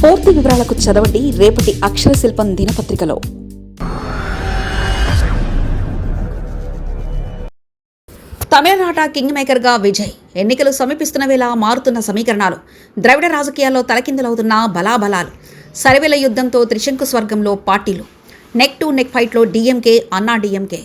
పూర్తి వివరాలకు చదవండి రేపటి అక్షర శిల్పం దినపత్రికలో. తమిళనాట కింగ్ మేకర్గా విజయ్. ఎన్నికలు సమీపిస్తున్న వేళ మారుతున్న సమీకరణాలు, ద్రవిడ రాజకీయాల్లో తలకిందులవుతున్న బలాబలాలు, సర్వేల యుద్ధంతో త్రిశంకు స్వర్గంలో పార్టీలు, నెక్ టు నెక్ ఫైట్లో డీఎంకే అన్నా డీఎంకే.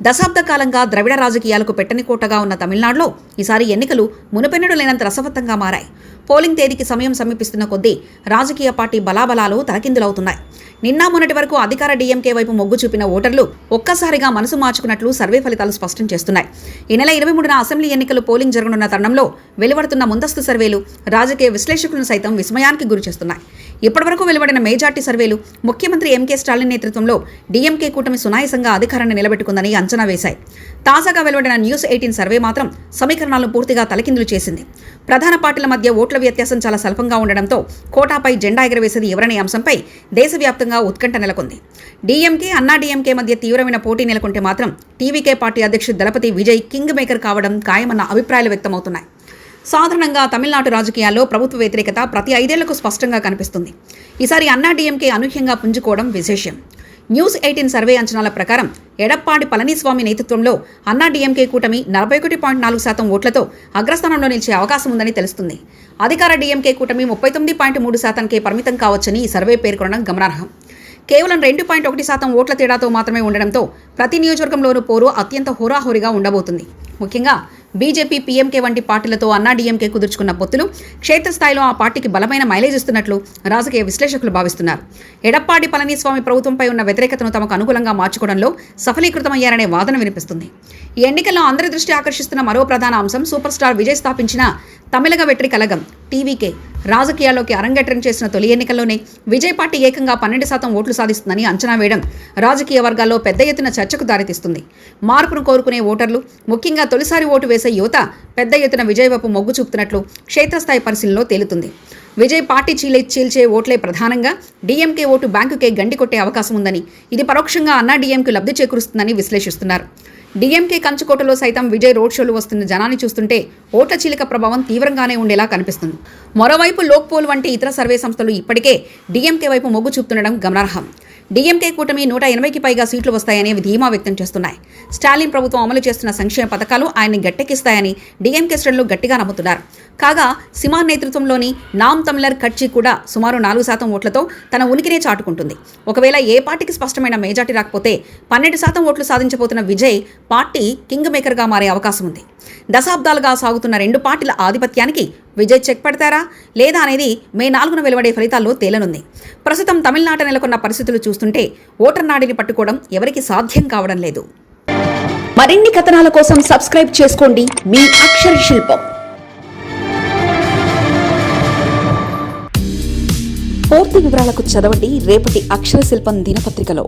దశాబ్ద కాలంగా ద్రవిడ రాజకీయాలకు పెట్టని కోటగా ఉన్న తమిళనాడులో ఈసారి ఎన్నికలు మునుపెన్నడూ లేనంత రసవత్తంగా మారాయి. పోలింగ్ తేదీకి సమయం సమీపిస్తున్న కొద్దీ రాజకీయ పార్టీ బలాబలాలు తలకిందులవుతున్నాయి. నిన్న మొన్నటి వరకు అధికార డీఎంకే వైపు మొగ్గు చూపిన ఓటర్లు ఒక్కసారిగా మనసు మార్చుకున్నట్లు సర్వే ఫలితాలు స్పష్టం చేస్తున్నాయి. ఈ నెల 23న అసెంబ్లీ ఎన్నికలు పోలింగ్ జరగనున్న తరుణంలో వెలువడుతున్న ముందస్తు సర్వేలు రాజకీయ విశ్లేషకులను సైతం విస్మయానికి గురిచేస్తున్నాయి. ఇప్పటివరకు వెలువడిన మేజార్టీ సర్వేలు ముఖ్యమంత్రి ఎంకే స్టాలిన్ నేతృత్వంలో డీఎంకే కూటమి సునాయాసంగా అధికారాన్ని నిలబెట్టుకుందని అంచనా వేశాయి. తాజాగా వెలువడిన న్యూస్ 18 సర్వే మాత్రం సమీకరణాలను పూర్తిగా తలకిందులు చేసింది. ప్రధాన పార్టీల మధ్య ఓట్ల వ్యత్యాసం చాలా స్వల్పంగా ఉండడంతో కోటాపై జెండా ఎగరవేసేది ఎవరనే అంశంపై దేశవ్యాప్తంగా ఉత్కంఠ నెలకొంది. డీఎంకే అన్నా డీఎంకే మధ్య తీవ్రమైన పోటీ నెలకొంటే మాత్రం టీవీకే పార్టీ అధ్యక్షుడు దళపతి విజయ్ కింగ్ మేకర్ కావడం ఖాయమన్న అభిప్రాయాలు వ్యక్తమవుతున్నాయి. సాధారణంగా తమిళనాడు రాజకీయాల్లో ప్రభుత్వ వ్యతిరేకత ప్రతి 5 ఏళ్లకు స్పష్టంగా కనిపిస్తుంది. ఈసారి అన్నా డీఎంకే అనూహ్యంగా పుంజుకోవడం విశేషం. న్యూస్ 18 సర్వే అంచనాల ప్రకారం ఎడప్పాడి పళనిస్వామి నేతృత్వంలో అన్నా డీఎంకే కూటమి 41.4% ఓట్లతో అగ్రస్థానంలో నిలిచే అవకాశం ఉందని తెలుస్తుంది. అధికార డీఎంకే కూటమి 39.3%కే పరిమితం కావచ్చని ఈ సర్వే పేర్కొనడం గమనార్హం. కేవలం 2.1% ఓట్ల తేడాతో మాత్రమే ఉండడంతో ప్రతి నియోజకవర్గంలోనూ పోరు అత్యంత హోరాహోరీగా ఉండబోతుంది. ముఖ్యంగా బీజేపీ, పీఎంకే వంటి పార్టీలతో అన్నా డీఎంకే కుదుర్చుకున్న పొత్తులు క్షేత్రస్థాయిలో ఆ పార్టీకి బలమైన మైలేజ్ ఇస్తున్నట్లు రాజకీయ విశ్లేషకులు భావిస్తున్నారు. ఎడప్పాడి పళనిస్వామి ప్రభుత్వంపై ఉన్న వ్యతిరేకతను తమకు అనుకూలంగా మార్చుకోవడంలో సఫలీకృతమయ్యారనే వాదన వినిపిస్తుంది. ఈ ఎన్నికల్లో అందరి దృష్టి ఆకర్షిస్తున్న మరో ప్రధాన అంశం సూపర్ స్టార్ విజయ్ స్థాపించిన తమిళగ వెట్రి కలగం టీవీకే. రాజకీయాల్లోకి అరంగేట్రం చేసిన తొలి ఎన్నికల్లోనే విజయ్ పార్టీ ఏకంగా 12% ఓట్లు సాధిస్తుందని అంచనా వేయడం రాజకీయ వర్గాల్లో పెద్ద ఎత్తున చర్చకు దారితీస్తుంది. మార్పును కోరుకునే ఓటర్లు, ముఖ్యంగా తొలిసారి ఓటు వేసే యువత పెద్ద ఎత్తున విజయ్ వైపు మొగ్గు చూపుతున్నట్లు క్షేత్రస్థాయి పరిశీలనలో తేలుతుంది. విజయ్ పార్టీ చీల్చే ఓట్లే ప్రధానంగా డీఎంకే ఓటు బ్యాంకుకే గండి కొట్టే అవకాశం ఉందని, ఇది పరోక్షంగా అన్నా డీఎంకే లబ్ధి చేకూరుస్తుందని విశ్లేషిస్తున్నారు. డీఎంకే కంచుకోటలో సైతం విజయ్ రోడ్ షోలు వస్తున్న జనాన్ని చూస్తుంటే ఓట్ల చీలిక ప్రభావం తీవ్రంగానే ఉండేలా కనిపిస్తుంది. మరోవైపు లోక్పోల్ వంటి ఇతర సర్వే సంస్థలు ఇప్పటికే డీఎంకే వైపు మొగ్గు చూపుతుండడం గమనార్హం. డీఎంకే కూటమి 180కి పైగా సీట్లు వస్తాయని ధీమా వ్యక్తం చేస్తున్నాయి. స్టాలిన్ ప్రభుత్వం అమలు చేస్తున్న సంక్షేమ పథకాలు ఆయన్ని గట్టెక్కిస్తాయని డీఎంకే శ్రేణులు గట్టిగా నమ్ముతున్నారు. కాగా సిమాన్ నేతృత్వంలోని నామ్ తమిళర్ కట్చి కూడా సుమారు 4% ఓట్లతో తన ఉనికినే చాటుకుంటుంది. ఒకవేళ ఏ పార్టీకి స్పష్టమైన మేజార్టీ రాకపోతే 12% ఓట్లు సాధించబోతున్న విజయ్ పార్టీ కింగ్ మేకర్గా మారే అవకాశం ఉంది. దశాబ్దాలుగా సాగుతున్న 2 పార్టీల ఆధిపత్యానికి విజయ్ చెక్ పెడతారా లేదా అనేది మే 4న వెలువడే ఫలితాల్లో తేలనుంది. ప్రస్తుతం తమిళనాట నెలకొన్న పరిస్థితులు చూస్తుంటే ఓటర్ నాడిని పట్టుకోవడం ఎవరికి సాధ్యం కావడం లేదు. మరిన్ని కథనాల కోసం సబ్స్క్రైబ్ చేసుకోండి మీ అక్షర శిల్పం. పూర్తి వివరాలకు చదవండి రేపటి అక్షర శిల్పం దినపత్రికలో.